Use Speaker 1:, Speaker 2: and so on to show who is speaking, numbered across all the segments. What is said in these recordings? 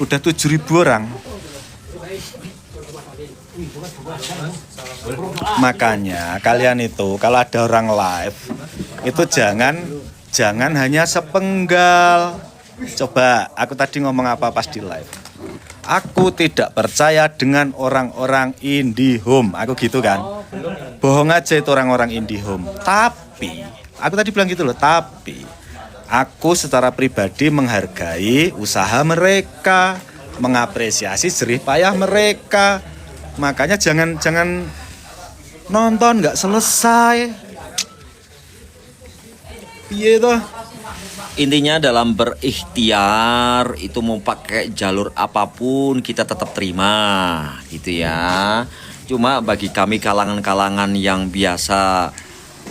Speaker 1: Udah 7.000 orang. Makanya kalian itu kalau ada orang live itu jangan hanya sepenggal. Coba aku tadi ngomong apa pas di live. Aku tidak percaya dengan orang-orang IndiHome. Aku gitu kan. Bohong aja itu orang-orang IndiHome. Tapi aku tadi bilang gitu loh, tapi aku secara pribadi menghargai usaha mereka, mengapresiasi jerih payah mereka. Makanya jangan nonton nggak selesai. Iya toh.
Speaker 2: Intinya dalam berikhtiar itu mau pakai jalur apapun kita tetap terima gitu ya. Cuma bagi kami kalangan-kalangan yang biasa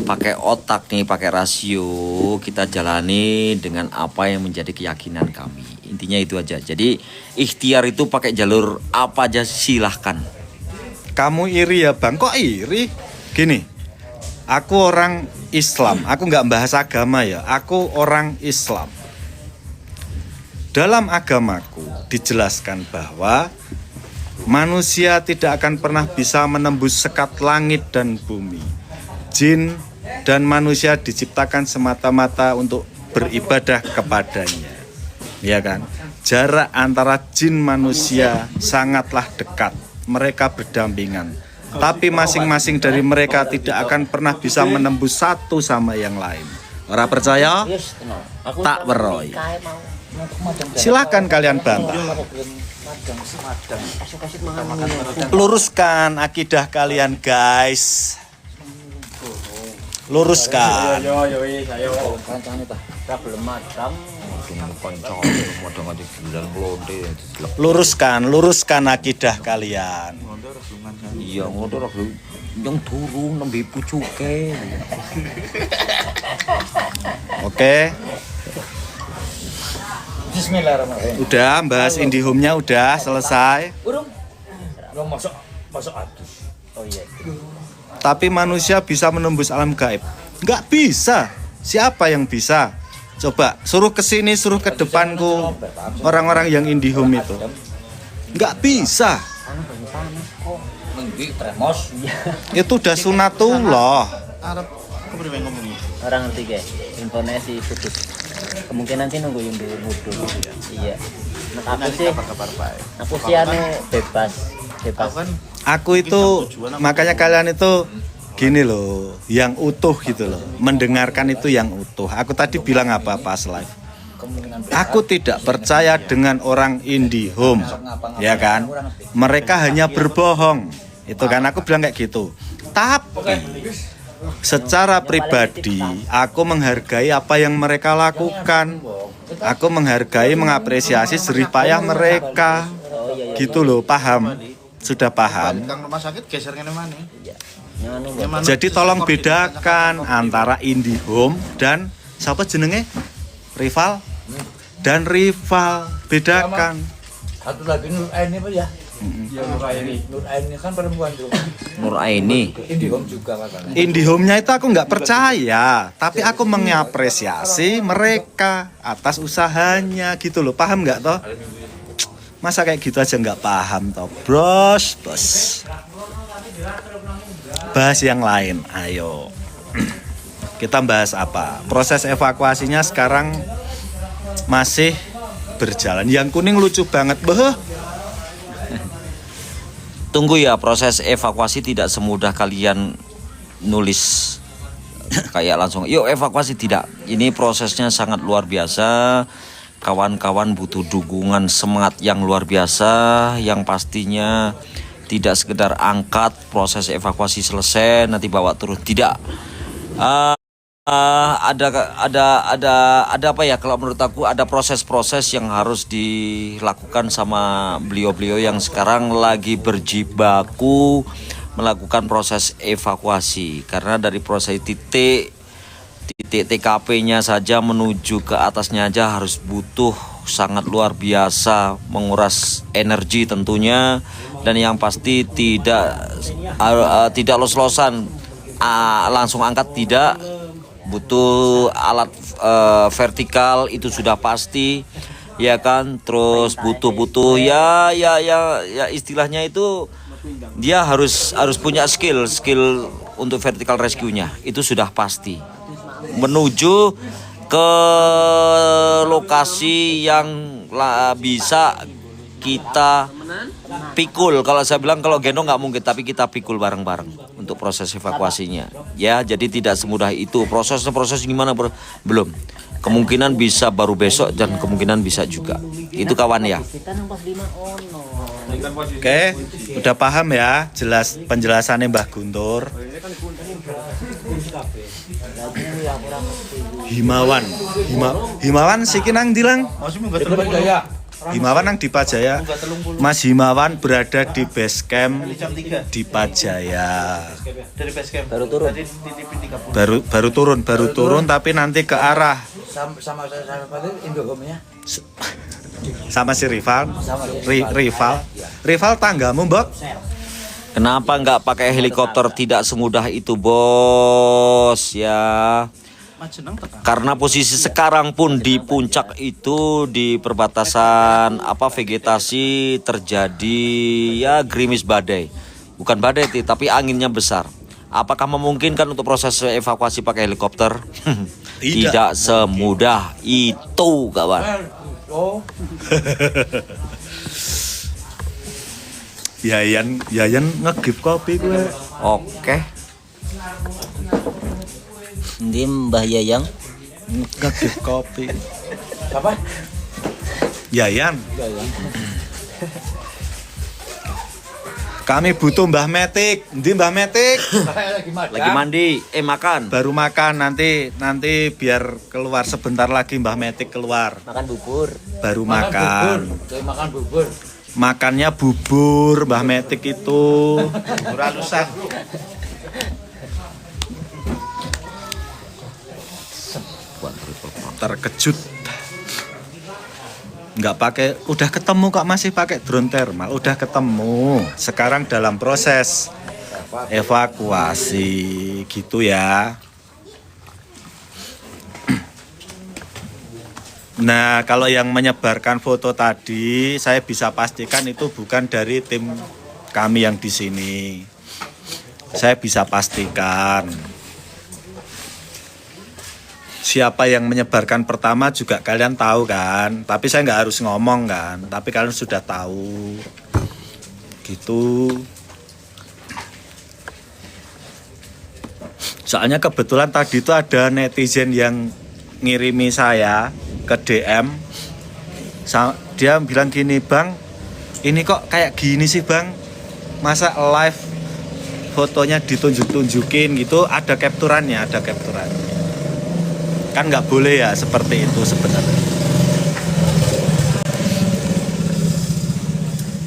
Speaker 2: pakai otak nih, pakai rasio, kita jalani dengan apa yang menjadi keyakinan kami. Intinya itu aja. Jadi ikhtiar itu pakai jalur apa aja silahkan.
Speaker 1: Kamu iri ya bang? Kok iri? Gini, aku orang Islam, aku nggak bahas agama ya, aku orang Islam. Dalam agamaku dijelaskan bahwa manusia tidak akan pernah bisa menembus sekat langit dan bumi. Jin dan manusia diciptakan semata-mata untuk beribadah kepadanya. Ya kan? Jarak antara jin manusia sangatlah dekat. Mereka berdampingan. Tapi masing-masing dari mereka tidak akan pernah bisa menembus satu sama yang lain. Orang percaya? Tak beroi. Silakan kalian bantah. Luruskan akidah kalian guys. Luruskan. Luruskan akidah kalian.
Speaker 2: Iya, ngono yang turun nembe pucuke.
Speaker 1: Oke.
Speaker 3: Bismillahirrahmanirrahim.
Speaker 1: Udah bahas IndiHome-nya udah selesai.
Speaker 3: Belum masuk atus. Oh iya.
Speaker 1: Tapi manusia bisa menembus alam gaib? Nggak bisa. Siapa yang bisa? Coba suruh ke sini, suruh ke depanku orang-orang yang IndiHome itu. Nggak bisa. Itu udah sunatullah.
Speaker 4: Orang ngerti guys, informasi putus. Kemungkinan sih nunggu yang dulu mudu. Iya. Aku sih anu bebas.
Speaker 1: Aku itu makanya kalian itu gini loh, yang utuh gitu loh. Mendengarkan itu yang utuh. Aku tadi bilang apa pas live. Aku tidak percaya dengan orang IndiHome, ya kan? Mereka hanya berbohong. Itu kan aku bilang kayak gitu. Tapi secara pribadi aku menghargai apa yang mereka lakukan. Aku menghargai, mengapresiasi jerih payah mereka. Gitu loh, paham? Sudah paham? Jadi tolong bedakan antara IndiHome dan siapa jenenge? Rival dan rival, bedakan.
Speaker 3: Satu lagi Nur Aini apa ya? Ya Nur Aini kan perempuan juga.
Speaker 2: Nur Aini.
Speaker 3: IndiHome juga katanya.
Speaker 1: IndiHome-nya itu aku nggak percaya, tapi aku mengapresiasi mereka atas usahanya gitu loh, paham nggak toh? Masa kayak gitu aja nggak paham toh, bros. Bahas yang lain, ayo. Kita bahas apa? Proses evakuasinya sekarang masih berjalan. Yang kuning lucu banget, beh.
Speaker 2: Tunggu ya, proses evakuasi tidak semudah kalian nulis kayak langsung yuk evakuasi, tidak. Ini prosesnya sangat luar biasa. Kawan-kawan butuh dukungan semangat yang luar biasa, yang pastinya tidak sekedar angkat proses evakuasi selesai nanti bawa turun, tidak. Ada apa ya, kalau menurut aku ada proses-proses yang harus dilakukan sama beliau-beliau yang sekarang lagi berjibaku melakukan proses evakuasi, karena dari proses titik TKP-nya saja menuju ke atasnya aja harus butuh sangat luar biasa, menguras energi tentunya, dan yang pasti tidak los-losan langsung angkat, tidak, butuh alat vertikal itu sudah pasti. ya kan, terus butuh ya istilahnya itu dia harus punya skill untuk vertical rescue-nya, itu sudah pasti. Menuju ke lokasi yang bisa kita pikul. Kalau saya bilang kalau gendong nggak mungkin, tapi kita pikul bareng-bareng untuk proses evakuasinya. Ya, jadi tidak semudah itu. Proses gimana belum. Kemungkinan bisa baru besok dan kemungkinan bisa juga. Itu kawan ya.
Speaker 1: Oke, udah paham ya jelas penjelasannya Mbah Guntur. Himawan siki nang dilang. Himawan nang di Pajaya. Mas Himawan berada di base camp di Pajaya.
Speaker 3: Dari base camp.
Speaker 1: Baru turun tapi nanti ke arah
Speaker 3: Sama Indohome ya.
Speaker 1: sama si rival tanggamu, Mbok.
Speaker 2: Kenapa nggak pakai helikopter? Tidak semudah itu, bos ya. Karena posisi sekarang pun di puncak itu, di perbatasan vegetasi terjadi ya gerimis badai. Bukan badai tapi anginnya besar. Apakah memungkinkan untuk proses evakuasi pakai helikopter? Tidak semudah itu, kawan.
Speaker 1: Yayan ngegip kopi gue.
Speaker 2: Oke.
Speaker 4: Ini Mbah Yayang.
Speaker 1: Ngegip kopi.
Speaker 3: Apa?
Speaker 1: Yayan. Kami butuh Mbah Metik. Ndi Mbah Metik?
Speaker 2: Lagi mandi, makan.
Speaker 1: Baru makan nanti biar keluar sebentar lagi Mbah Metik keluar.
Speaker 4: Makan bubur.
Speaker 1: Baru makan.
Speaker 3: Makan bubur.
Speaker 1: Makannya bubur Mbah Metik itu. Bubur halusan. Terkejut. Nggak pakai, udah ketemu kok masih pakai drone thermal, udah ketemu. Sekarang dalam proses evakuasi gitu ya. Nah, kalau yang menyebarkan foto tadi, saya bisa pastikan itu bukan dari tim kami yang di sini. Saya bisa pastikan. Siapa yang menyebarkan pertama juga kalian tahu kan, tapi saya nggak harus ngomong kan, tapi kalian sudah tahu gitu. Soalnya kebetulan tadi itu ada netizen yang ngirimi saya ke DM, dia bilang gini, Bang, ini kok kayak gini sih Bang, masa live fotonya ditunjukin gitu, ada capturannya. Kan nggak boleh ya seperti itu sebenarnya.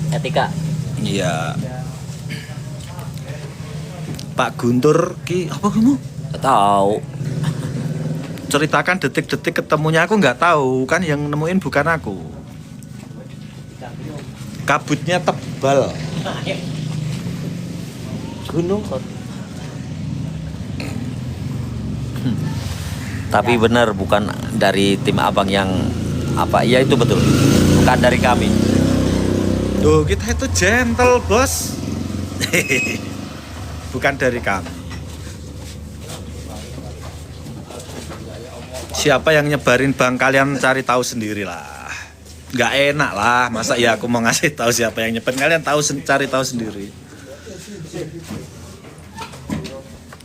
Speaker 4: Etika.
Speaker 1: Iya. Pak Guntur ki apa kamu?
Speaker 2: Nggak tahu.
Speaker 1: Ceritakan detik-detik ketemunya, aku nggak tahu kan, yang nemuin bukan aku. Kabutnya tebal.
Speaker 4: Gunung kok.
Speaker 2: Tapi benar bukan dari tim abang yang iya itu betul, bukan dari kami.
Speaker 1: Tuh kita itu gentle bos. Bukan dari kami. Siapa yang nyebarin Bang, kalian cari tahu sendiri lah. Nggak enak lah, masa ya aku mau ngasih tahu siapa yang nyebarin, kalian tahu cari tahu sendiri.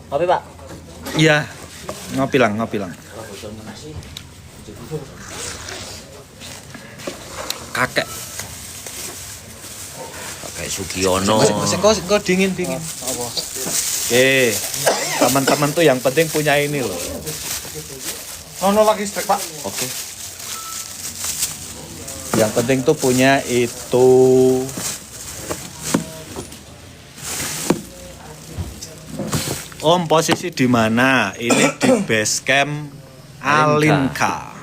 Speaker 4: Kopi Pak.
Speaker 1: Iya. Ngopi lang. Kakek
Speaker 2: Sugiono.
Speaker 1: Kok dingin. Oke, teman-teman tuh yang penting punya ini loh.
Speaker 3: Ono lagi strek Pak.
Speaker 1: Oke. Yang penting tuh punya itu. Om, posisi di mana? Ini di base camp Alinka.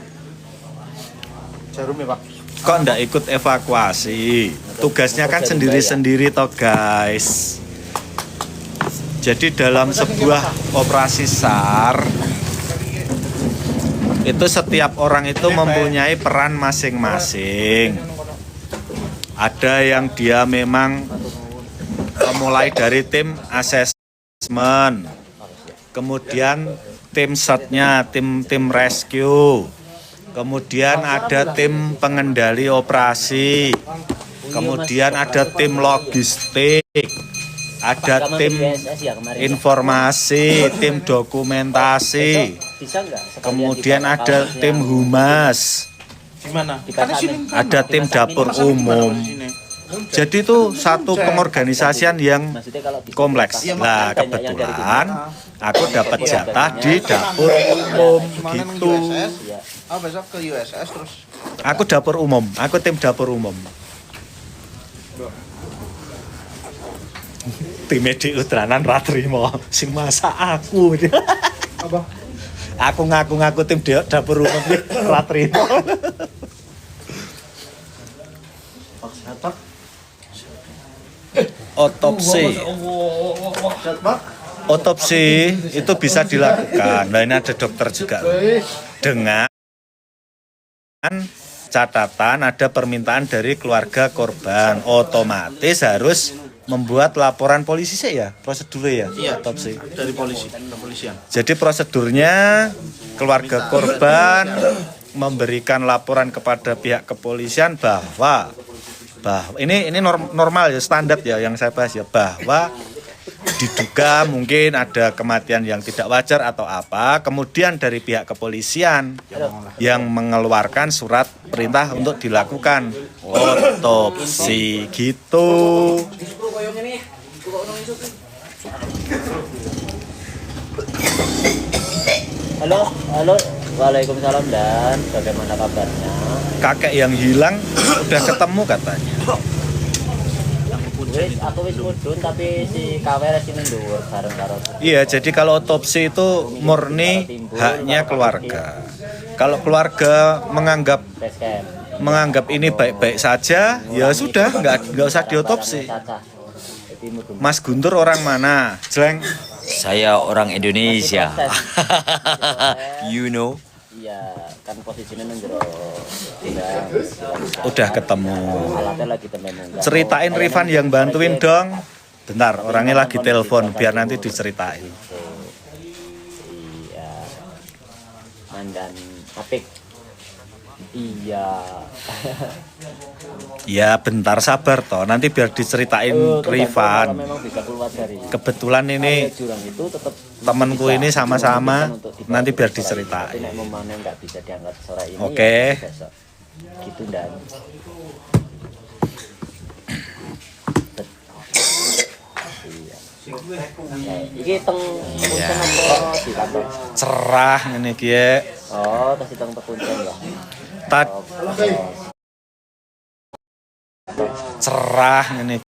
Speaker 3: Jarum ya Pak.
Speaker 1: Kok ndak ikut evakuasi? Tugasnya kan sendiri-sendiri toh guys. Jadi dalam sebuah operasi SAR itu setiap orang itu mempunyai peran masing-masing. Ada yang dia memang mulai dari tim asesmen, kemudian tim setnya, tim rescue, kemudian ada tim pengendali operasi, kemudian ada tim logistik, ada tim informasi, tim dokumentasi, kemudian ada tim humas, ada tim dapur umum. Jadi itu satu pengorganisasian yang kompleks. Nah, kebetulan aku dapat jatah di dapur umum gitu.
Speaker 5: Oh, besok ke USS terus.
Speaker 1: Aku dapur umum, aku tim dapur umum. Tim di Utranan Ratrimo, sing masak aku.
Speaker 5: Apa?
Speaker 1: Aku ngaku-ngaku tim dapur umum Ratrimo. Otopsi itu bisa dilakukan. Nah, ini ada dokter juga dengan catatan ada permintaan dari keluarga korban, otomatis harus membuat laporan polisi sih ya prosedurnya ya.
Speaker 5: Iya,
Speaker 1: otopsi
Speaker 5: dari kepolisian.
Speaker 1: jadi prosedurnya keluarga korban memberikan laporan kepada pihak kepolisian bahwa ini normal ya, standar ya yang saya bahas ya, bahwa diduga mungkin ada kematian yang tidak wajar atau apa, kemudian dari pihak kepolisian yang mengeluarkan surat perintah untuk dilakukan otopsi gitu.
Speaker 4: Halo, halo, waalaikumsalam dan bagaimana kabarnya?
Speaker 1: Kakek yang hilang udah ketemu katanya.
Speaker 4: Aku wis mudun tapi si KWR sini dhuwur bareng karo.
Speaker 1: Iya, jadi kalau otopsi itu murni haknya keluarga. Kalau keluarga menganggap ini baik-baik saja, ya sudah, nggak usah diotopsi. Mas Guntur orang mana? Jeleng.
Speaker 2: Saya orang Indonesia. You know.
Speaker 4: Iya, kan posisinya nang jero.
Speaker 1: Udah ketemu.
Speaker 4: Alatnya lagi temen.
Speaker 1: Ceritain Rifan yang bantuin dong. Bentar, orangnya lagi telepon biar nanti diceritain.
Speaker 4: Iya. Mandan Apik. Iya.
Speaker 1: Ya bentar sabar toh, nanti biar diceritain Rifan. Kebetulan ini
Speaker 4: Jurang itu tetap
Speaker 1: temanku ini sama-sama, nanti biar diceritain.
Speaker 4: Nek memang nggak bisa diangkat sore ini.
Speaker 1: Oke.
Speaker 4: Ya besok. Gitu dan. Iya. Iki teng kuncen apa di kantor?
Speaker 1: Cerah ini kie.
Speaker 4: Oh, tas teng kuncen ya.
Speaker 1: Cerah ini